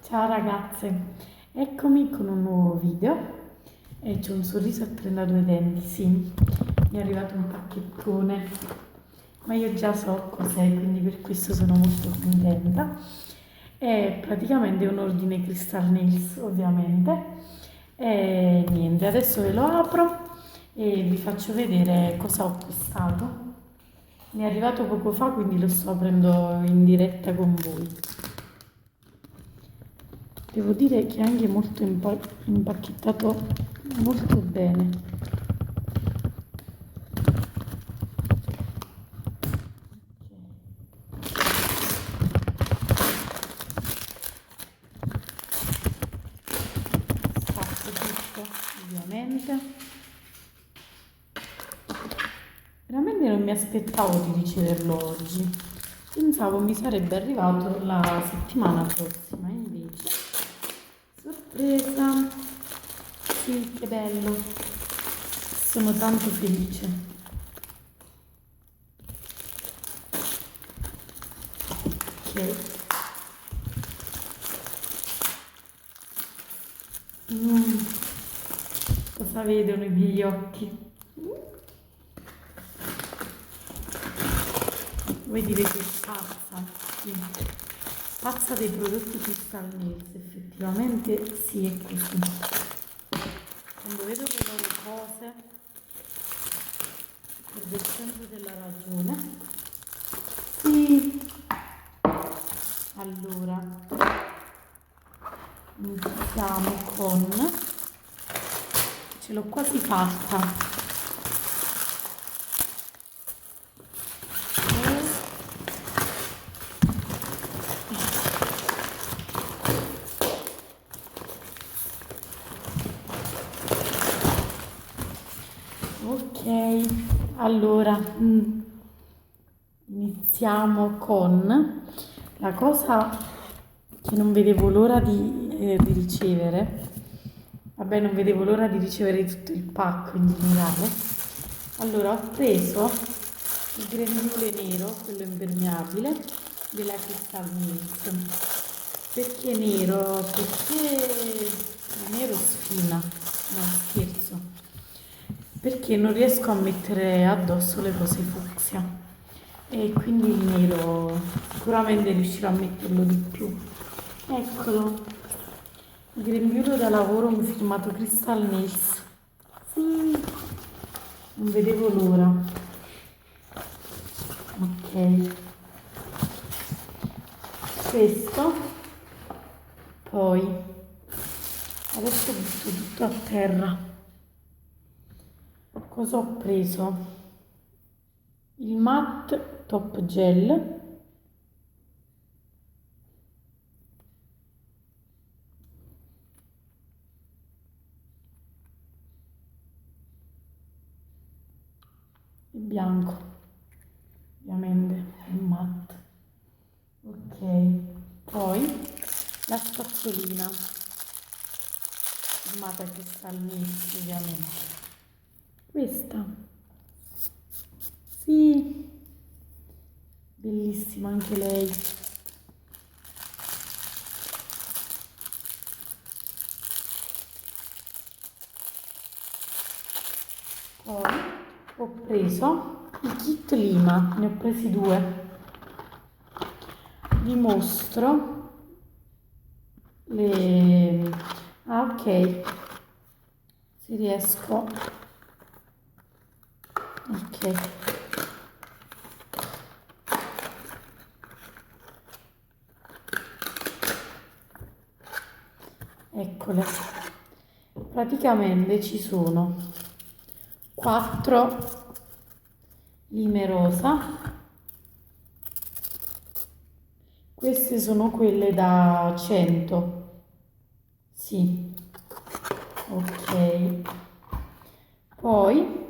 Ciao ragazze, eccomi con un nuovo video e c'è un sorriso a 32 denti, sì, mi è arrivato un pacchettone, ma io già so cos'è, quindi per questo sono molto contenta. È praticamente un ordine Crystal Nails, ovviamente, e niente, adesso ve lo apro e vi faccio vedere cosa ho acquistato. Mi è arrivato poco fa, quindi lo sto aprendo in diretta con voi. Devo dire che è anche molto impacchettato molto bene. Spazio tutto, ovviamente. Veramente non mi aspettavo di riceverlo oggi. Pensavo mi sarebbe arrivato la settimana prossima, invece. Sorpresa! Sì, che bello! Sono tanto felice. Ok. Mm, cosa vedono i miei occhi? Voi direte pazza, sì. Pazza dei prodotti Crystal Nails, effettivamente sì, è così. Quando vedo le loro cose, perdo il senso della ragione. Sì, allora, iniziamo con... ce l'ho quasi fatta. Ok, allora iniziamo con la cosa che non vedevo l'ora di ricevere. Vabbè, non vedevo l'ora di ricevere tutto il pacco in generale. Allora, ho preso il grembiule nero, quello impermeabile, della Crystal Mills. Perché nero? Perché il nero sfina, no scherzo, perché non riesco a mettere addosso le cose fucsia e quindi il nero sicuramente riuscirò a metterlo di più. Eccolo, il grembiule da lavoro mi firmato Crystal Nails. Sì, non vedevo l'ora. Ok, questo, poi adesso butto tutto a terra. Cosa ho preso? Il matte top gel, il bianco, ovviamente il matte. Ok, poi la spazzolina firmata Crystal Mist, ovviamente. Questa, sì, bellissima anche lei. Poi ho preso il kit lima, ne ho presi due. Vi mostro le... Ah, ok, se riesco... Ok. Eccole. Praticamente ci sono 4 lime rosa. Queste sono quelle da 100. Sì. Ok. Poi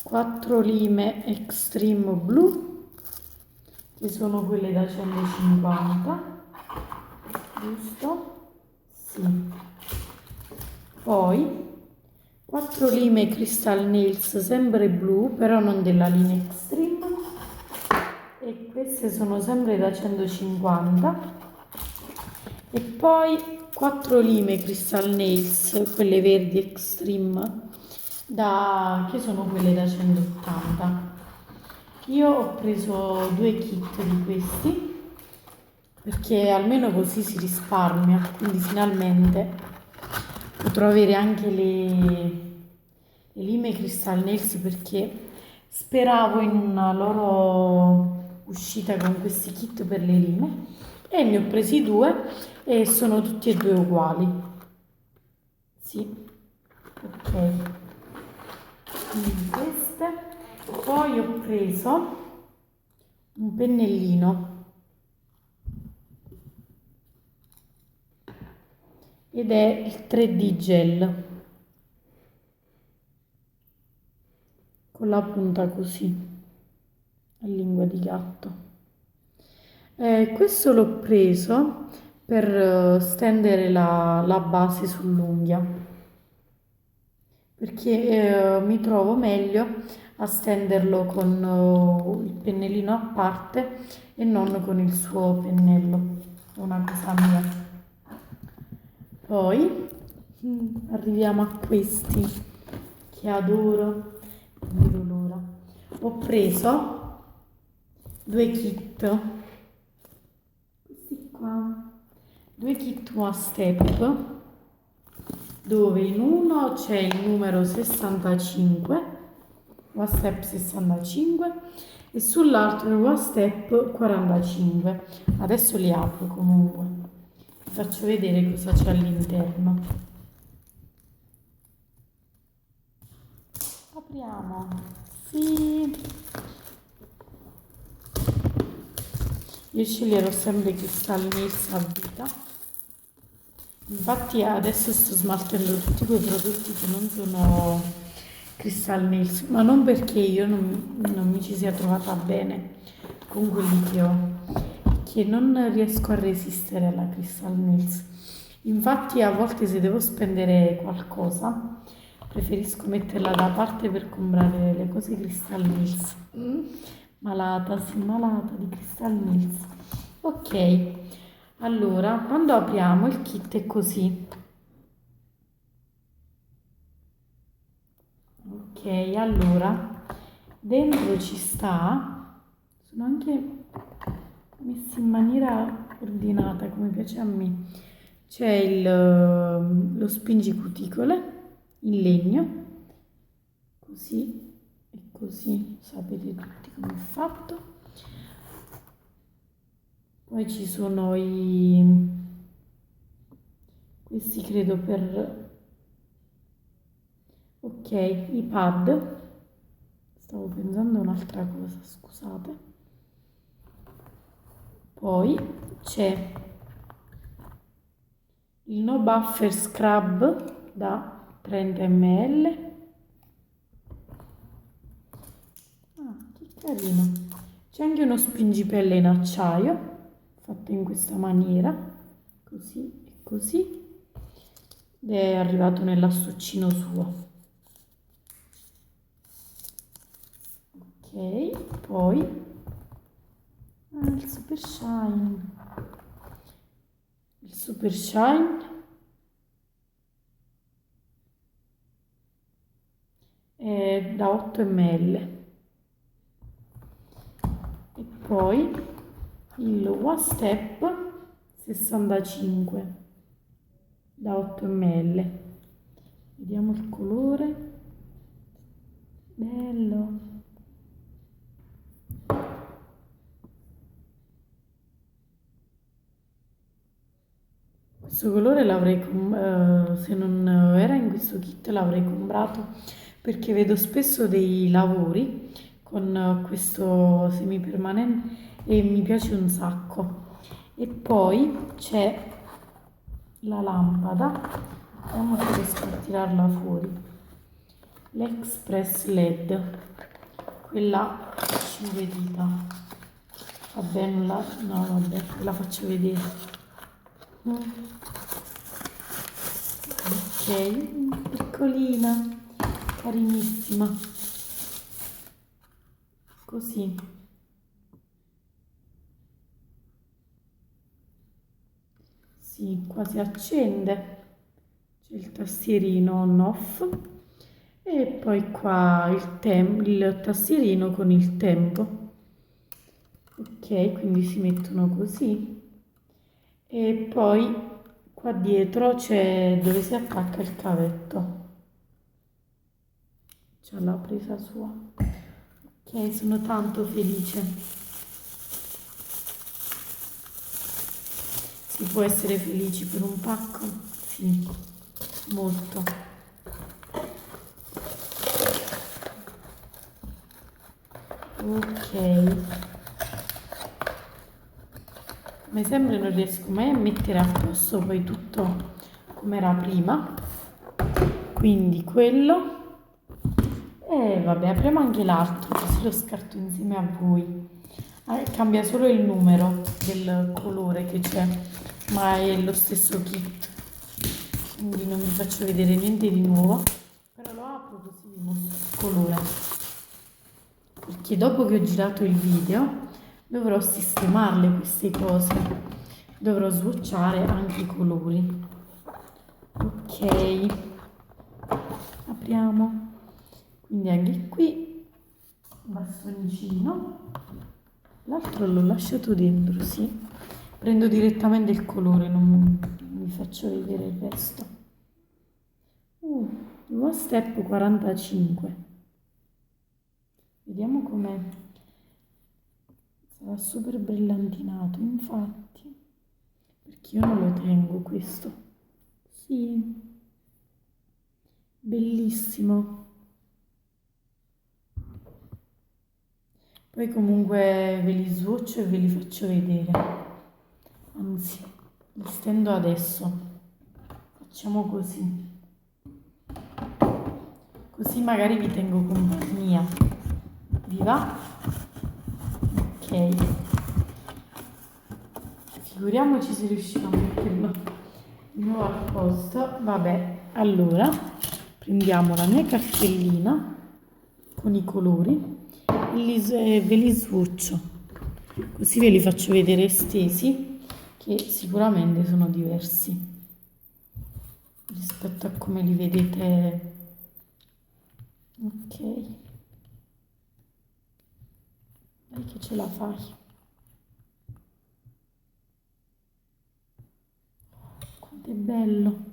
4 lime extreme blu, che sono quelle da 150. Giusto? Sì. Poi 4 lime Crystal Nails sempre blu, però non della linea Extreme, e queste sono sempre da 150. E poi 4 lime Crystal Nails, quelle verdi Extreme, che sono quelle da 180. Io ho preso 2 kit di questi perché almeno così si risparmia, quindi finalmente potrò avere anche le lime Crystal Nails perché speravo in una loro uscita con questi kit per le lime e ne ho presi 2 e sono tutti e 2 uguali. Sì, ok. Quindi queste. Poi ho preso un pennellino ed è il 3D gel con la punta così a lingua di gatto. Questo l'ho preso per stendere la base sull'unghia perché mi trovo meglio a stenderlo con il pennellino a parte e non con il suo pennello. È una cosa mia. Poi arriviamo a questi che adoro, non vedo l'ora. Ho preso 2 kit, questi qua, 2 kit One Step, dove in uno c'è il numero 65, One Step 65, e sull'altro il One Step 45. Adesso li apro comunque, vi faccio vedere cosa c'è all'interno. Apriamo, sì, io sceglierò sempre Crystal Nails a vita. Infatti adesso sto smaltendo tutti quei prodotti che non sono Crystal Nails, ma non perché io non mi ci sia trovata bene con quelli che ho, che non riesco a resistere alla Crystal Nails. Infatti a volte se devo spendere qualcosa preferisco metterla da parte per comprare le cose Crystal Nails. Malata, sì, malata di Crystal Nails. Ok, allora quando apriamo il kit è così. Ok, allora dentro ci sta, sono anche messi in maniera ordinata come piace a me. C'è lo spingicuticole in legno, così e così, sapete tutti come è fatto. Poi ci sono questi credo ok, i pad. Stavo pensando a un'altra cosa, scusate. Poi c'è il No Buffer Scrub da 30 ml. Ah, che carino. C'è anche uno spingipelle in acciaio, fatto in questa maniera, così e così. Ed è arrivato nell'astuccino suo. Ok, poi il Super Shine. Il Super Shine è da 8 ml. E poi il One Step 65 da 8 ml. Vediamo il colore. Bello. Questo colore l'avrei, se non era in questo kit l'avrei comprato perché vedo spesso dei lavori con questo semipermanente e mi piace un sacco. E poi c'è la lampada, vediamo se riesco a tirarla fuori, l'Express LED, quella 5 dita, vabbè, no vabbè, ve la faccio vedere. Ok, piccolina, carinissima, così. Sì, qua si accende, c'è il tastierino on-off e poi qua il tastierino con il tempo. Ok, quindi si mettono così e poi qua dietro c'è dove si attacca il cavetto. C'è la presa sua. Ok, sono tanto felice. Si può essere felici per un pacco? Sì, molto. Ok. Come sempre non riesco mai a mettere a posto poi tutto come era prima. Quindi quello. E vabbè, apriamo anche l'altro, così lo scarto insieme a voi. Cambia solo il numero del colore che c'è, ma è lo stesso kit. Quindi non vi faccio vedere niente di nuovo, però lo apro così vi mostro il colore. Perché dopo che ho girato il video dovrò sistemarle queste cose, dovrò swatchare anche i colori. Ok, apriamo. Quindi anche qui bastoncino, l'altro l'ho lasciato dentro, sì. Prendo direttamente il colore, non vi faccio vedere il resto. One Step 45. Vediamo com'è. Sarà super brillantinato, infatti. Perché io non lo tengo questo. Sì, bellissimo. Poi comunque ve li swatch e ve li faccio vedere. Anzi, li stendo adesso. Facciamo così. Così magari vi tengo compagnia. Vi va? Ok. Figuriamoci se riusciamo a metterlo di nuovo al posto. Vabbè, allora prendiamo la mia cartellina con i colori e ve li swatcho, così ve li faccio vedere estesi, che sicuramente sono diversi rispetto a come li vedete. Ok, dai che ce la fai. Quanto è bello.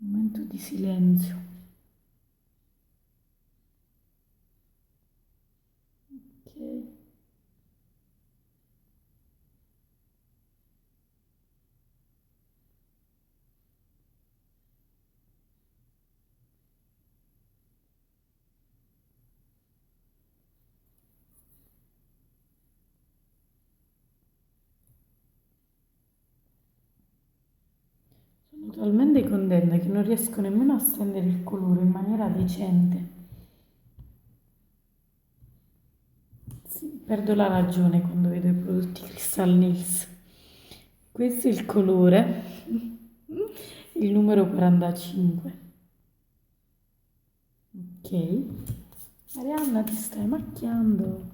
Momento di silenzio. Ok. Sono talmente contenta che non riesco nemmeno a stendere il colore in maniera decente. Sì, perdo la ragione quando vedo i prodotti Crystal Nails. Questo è il colore, il numero 45. Ok. Arianna, ti stai macchiando.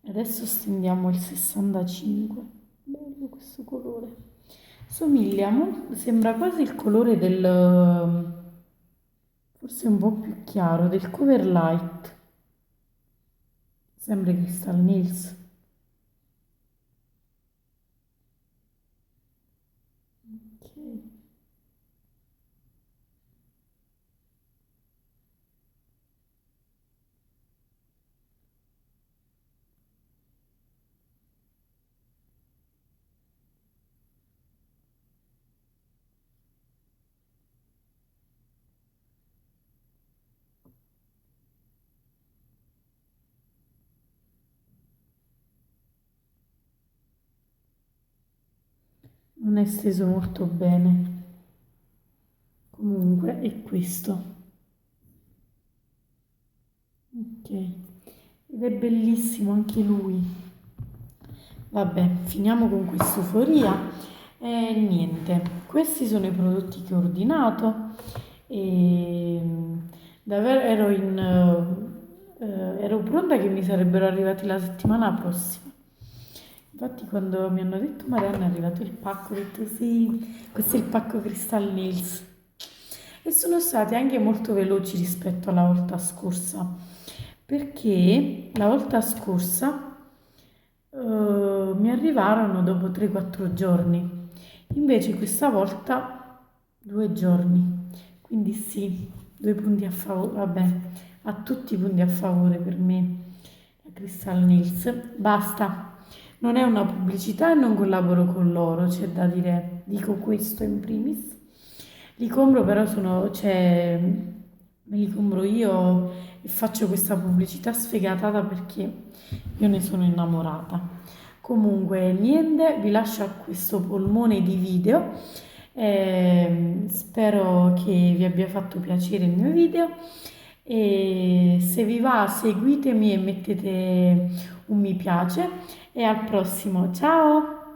Adesso stendiamo il 65. Bello questo colore. Somiglia molto, sembra quasi il colore del, forse un po' più chiaro, del Cover Light. Sempre Crystal Nails. Ok. Non è steso molto bene. Comunque è questo. Ok. ed è bellissimo anche lui. Vabbè, finiamo con quest'euforia e niente, questi sono i prodotti che ho ordinato e davvero ero pronta che mi sarebbero arrivati la settimana prossima. Infatti quando mi hanno detto Marianna è arrivato il pacco, ho detto sì, questo è il pacco Crystal Nails. E sono stati anche molto veloci rispetto alla volta scorsa, perché la volta scorsa mi arrivarono dopo 3-4 giorni, invece questa volta 2 giorni. Quindi sì, 2 punti a favore, vabbè, ha tutti i punti a favore per me, la Crystal Nails. Basta, non è una pubblicità e non collaboro con loro, c'è da dire, dico questo in primis. Li compro però cioè, me li compro io e faccio questa pubblicità sfegatata perché io ne sono innamorata. Comunque, niente, vi lascio a questo polmone di video. Spero che vi abbia fatto piacere il mio video e se vi va seguitemi e mettete un mi piace e al prossimo, ciao!